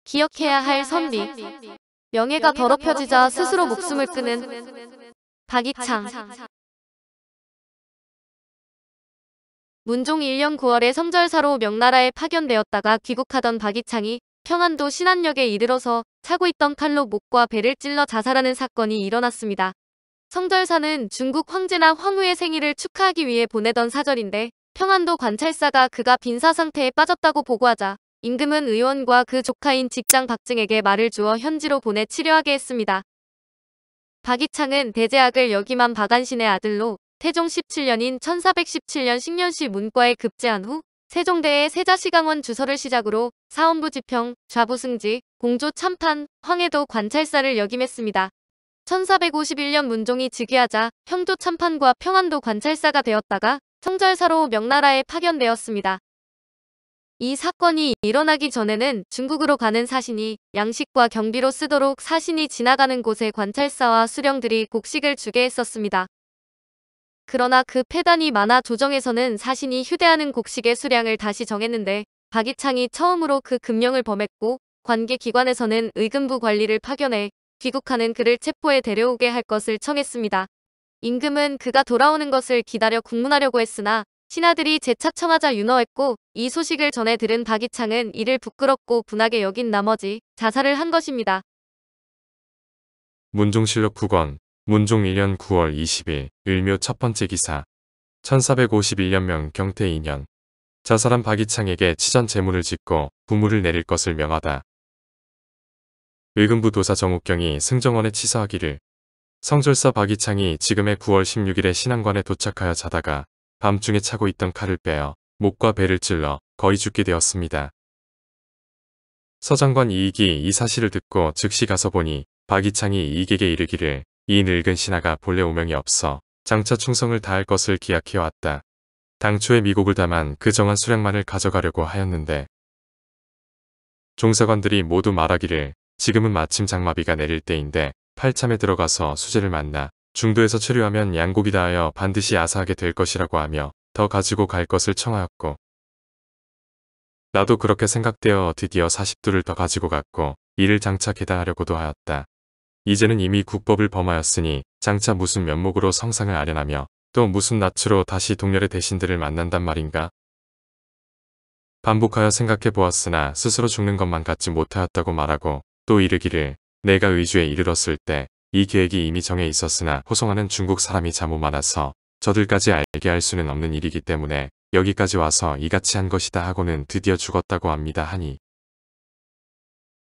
기억해야 할 선비. 명예가 더럽혀지자 스스로 목숨을 끊은 박이창. 문종 1년 9월에 성절사로 명나라에 파견되었다가 귀국하던 박이창이 평안도 신안역에 이르러서 차고 있던 칼로 목과 배를 찔러 자살하는 사건이 일어났습니다. 성절사는 중국 황제나 황후의 생일을 축하하기 위해 보내던 사절인데 평안도 관찰사가 그가 빈사 상태에 빠졌다고 보고하자 임금은 의원과 그 조카인 직장 박증에게 말을 주어 현지로 보내 치료하게 했습니다. 박이창은 대제학을 역임한 박안신의 아들로 태종 17년인 1417년 식년시 문과에 급제한 후 세종대의 세자시강원 주서를 시작으로 사원부 지평, 좌부승지, 공조 참판, 황해도 관찰사를 역임했습니다. 1451년 문종이 즉위하자 형조 참판과 평안도 관찰사가 되었다가 성절사로 명나라에 파견되었습니다. 이 사건이 일어나기 전에는 중국으로 가는 사신이 양식과 경비로 쓰도록 사신이 지나가는 곳에 관찰사와 수령들이 곡식을 주게 했었습니다. 그러나 그 폐단이 많아 조정에서는 사신이 휴대하는 곡식의 수량을 다시 정했는데 박이창이 처음으로 그 금령을 범했고 관계기관에서는 의금부 관리를 파견해 귀국하는 그를 체포해 데려오게 할 것을 청했습니다. 임금은 그가 돌아오는 것을 기다려 국문하려고 했으나 신하들이 재차 청하자 윤허했고 이 소식을 전해 들은 박이창은 이를 부끄럽고 분하게 여긴 나머지 자살을 한 것입니다. 문종실록 9권 문종 1년 9월 20일 을묘 첫 번째 기사 1451년 명 경태 2년 자살한 박이창에게 치전 제문을 짓고 부물을 내릴 것을 명하다. 의금부 도사 정욱경이 승정원에 치서하기를 성절사 박이창이 지금의 9월 16일에 신안관에 도착하여 자다가 밤중에 차고 있던 칼을 빼어 목과 배를 찔러 거의 죽게 되었습니다. 서장관 이익이 이 사실을 듣고 즉시 가서 보니 박이창이 이익에게 이르기를 이 늙은 신하가 본래 오명이 없어 장차 충성을 다할 것을 기약해왔다. 당초에 미곡을 담은 그 정한 수량만을 가져가려고 하였는데 종사관들이 모두 말하기를 지금은 마침 장마비가 내릴 때인데 팔참에 들어가서 수제를 만나 중도에서 체류하면 양곡이 닿하여 반드시 아사하게 될 것이라고 하며 더 가지고 갈 것을 청하였고 나도 그렇게 생각되어 드디어 40두를 더 가지고 갔고 이를 장차 계당하려고도 하였다. 이제는 이미 국법을 범하였으니 장차 무슨 면목으로 성상을 아련하며 또 무슨 낯으로 다시 동렬의 대신들을 만난단 말인가? 반복하여 생각해 보았으나 스스로 죽는 것만 같지 못하였다고 말하고 또 이르기를 내가 의주에 이르렀을 때 이 계획이 이미 정해 있었으나 호송하는 중국 사람이 자무 많아서 저들까지 알게 할 수는 없는 일이기 때문에 여기까지 와서 이같이 한 것이다 하고는 드디어 죽었다고 합니다 하니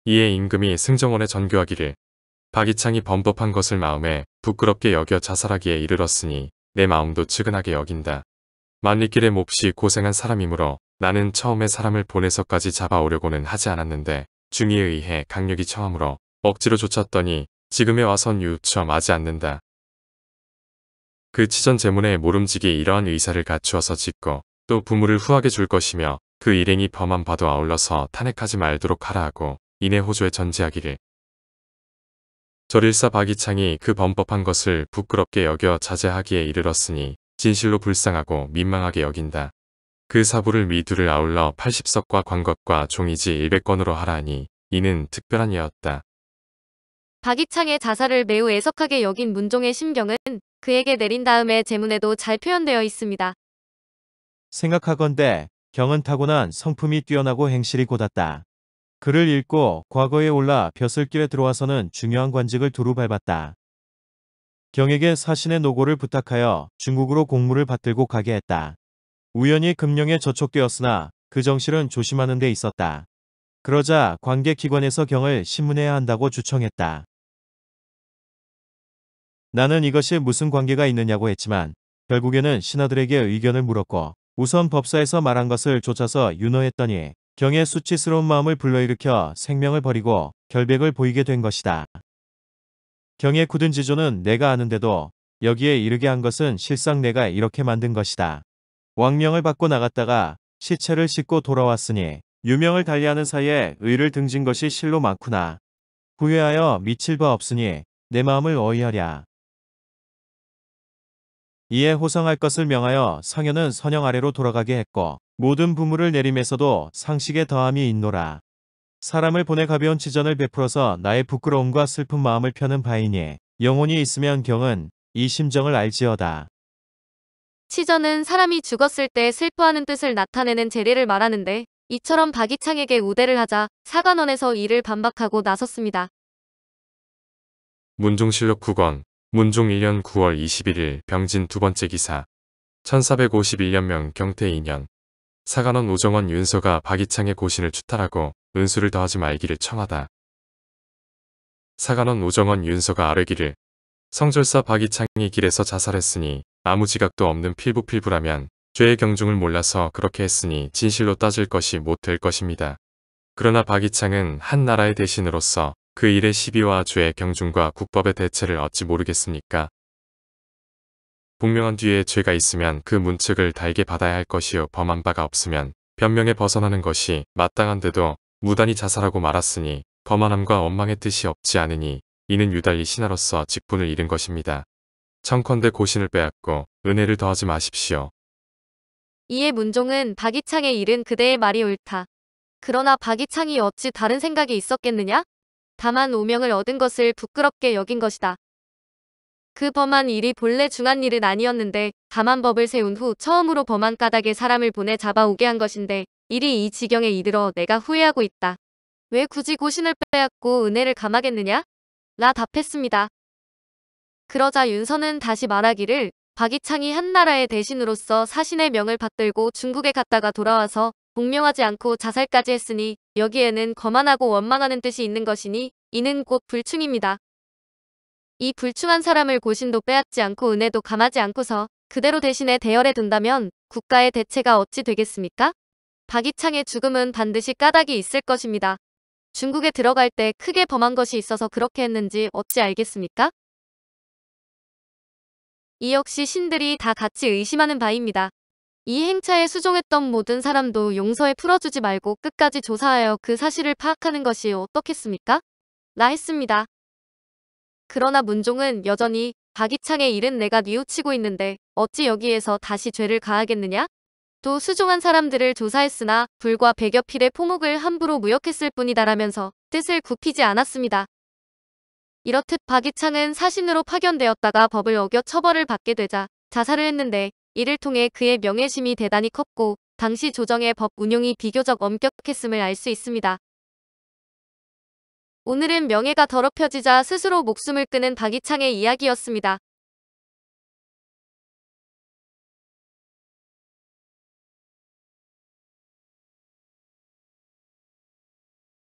이에 임금이 승정원에 전교하기를 박이창이 범법한 것을 마음에 부끄럽게 여겨 자살하기에 이르렀으니 내 마음도 측은하게 여긴다. 만리길에 몹시 고생한 사람이므로 나는 처음에 사람을 보내서까지 잡아오려고는 하지 않았는데 중의에 의해 강력이 처함으로 억지로 쫓았더니 지금에 와선 유처 마지 않는다. 그 치전 제문에 모름지기 이러한 의사를 갖추어서 짓고 또 부물을 후하게 줄 것이며 그 일행이 범한 바도 아울러서 탄핵하지 말도록 하라 하고 이내 호조에 전제하기를 절일사 박이창이 그 범법한 것을 부끄럽게 여겨 자제하기에 이르렀으니 진실로 불쌍하고 민망하게 여긴다. 그 사부를 미두를 아울러 80석과 관것과 종이지 100권으로 하라 하니 이는 특별한 예였다. 박이창의 자살을 매우 애석하게 여긴 문종의 심경은 그에게 내린 다음에 제문에도 잘 표현되어 있습니다. 생각하건대 경은 타고난 성품이 뛰어나고 행실이 곧았다. 글을 읽고 과거에 올라 벼슬길에 들어와서는 중요한 관직을 두루 밟았다. 경에게 사신의 노고를 부탁하여 중국으로 공무를 받들고 가게 했다. 우연히 금령에 저촉되었으나 그 정실은 조심하는 데 있었다. 그러자 관계기관에서 경을 신문해야 한다고 주청했다. 나는 이것이 무슨 관계가 있느냐고 했지만 결국에는 신하들에게 의견을 물었고 우선 법사에서 말한 것을 좇아서 윤허했더니 경의 수치스러운 마음을 불러일으켜 생명을 버리고 결백을 보이게 된 것이다. 경의 굳은 지조는 내가 아는데도 여기에 이르게 한 것은 실상 내가 이렇게 만든 것이다. 왕명을 받고 나갔다가 시체를 싣고 돌아왔으니 유명을 달리하는 사이에 의를 등진 것이 실로 많구나. 후회하여 미칠 바 없으니 내 마음을 어이하랴. 이에 호성할 것을 명하여 상현은 선영 아래로 돌아가게 했고 모든 부물을 내림에서도 상식에 더함이 있노라. 사람을 보내 가벼운 치전을 베풀어서 나의 부끄러움과 슬픈 마음을 펴는 바이니 영혼이 있으면 경은 이 심정을 알지어다. 치전은 사람이 죽었을 때 슬퍼하는 뜻을 나타내는 재례를 말하는데 이처럼 박이창에게 우대를 하자 사관원에서 이를 반박하고 나섰습니다. 문종실록 9권 문종 1년 9월 21일 병진 두 번째 기사 1451년명 경태 2년 사관원 우정원 윤서가 박이창의 고신을 추탈하고 은수를 더하지 말기를 청하다. 사관원 우정원 윤서가 아뢰기를 성절사 박이창이 길에서 자살했으니 아무 지각도 없는 필부필부라면 죄의 경중을 몰라서 그렇게 했으니 진실로 따질 것이 못 될 것입니다. 그러나 박이창은 한 나라의 대신으로서 그 일의 시비와 죄의 경중과 국법의 대체를 어찌 모르겠습니까? 분명한 뒤에 죄가 있으면 그 문책을 달게 받아야 할 것이요 범한 바가 없으면 변명에 벗어나는 것이 마땅한데도 무단히 자살하고 말았으니 거만함과 원망의 뜻이 없지 않으니 이는 유달리 신하로서 직분을 잃은 것입니다. 청컨대 고신을 빼앗고 은혜를 더하지 마십시오. 이에 문종은 박이창의 일은 그대의 말이 옳다. 그러나 박이창이 어찌 다른 생각이 있었겠느냐? 다만 오명을 얻은 것을 부끄럽게 여긴 것이다. 그 범한 일이 본래 중한 일은 아니었는데 다만 법을 세운 후 처음으로 범한 까닭에 사람을 보내 잡아오게 한 것인데 일이 이 지경에 이르러 내가 후회하고 있다. 왜 굳이 고신을 빼앗고 은혜를 감하겠느냐? 라 답했습니다. 그러자 윤서는 다시 말하기를 박이창이 한 나라의 대신으로서 사신의 명을 받들고 중국에 갔다가 돌아와서 복명하지 않고 자살까지 했으니 여기에는 거만하고 원망하는 뜻이 있는 것이니 이는 곧 불충입니다. 이 불충한 사람을 고신도 빼앗지 않고 은혜도 감하지 않고서 그대로 대신에 대열에 둔다면 국가의 대체가 어찌 되겠습니까? 박이창의 죽음은 반드시 까닭이 있을 것입니다. 중국에 들어갈 때 크게 범한 것이 있어서 그렇게 했는지 어찌 알겠습니까? 이 역시 신들이 다 같이 의심하는 바입니다. 이 행차에 수종했던 모든 사람도 용서에 풀어주지 말고 끝까지 조사하여 그 사실을 파악하는 것이 어떻겠습니까? 라 했습니다. 그러나 문종은 여전히 박이창의 일은 내가 뉘우치고 있는데 어찌 여기에서 다시 죄를 가하겠느냐? 또 수종한 사람들을 조사했으나 불과 100여 필의 포목을 함부로 무역했을 뿐이다라면서 뜻을 굽히지 않았습니다. 이렇듯 박이창은 사신으로 파견되었다가 법을 어겨 처벌을 받게 되자 자살을 했는데 이를 통해 그의 명예심이 대단히 컸고 당시 조정의 법 운용이 비교적 엄격했음을 알 수 있습니다. 오늘은 명예가 더럽혀지자 스스로 목숨을 끊은 박이창의 이야기였습니다.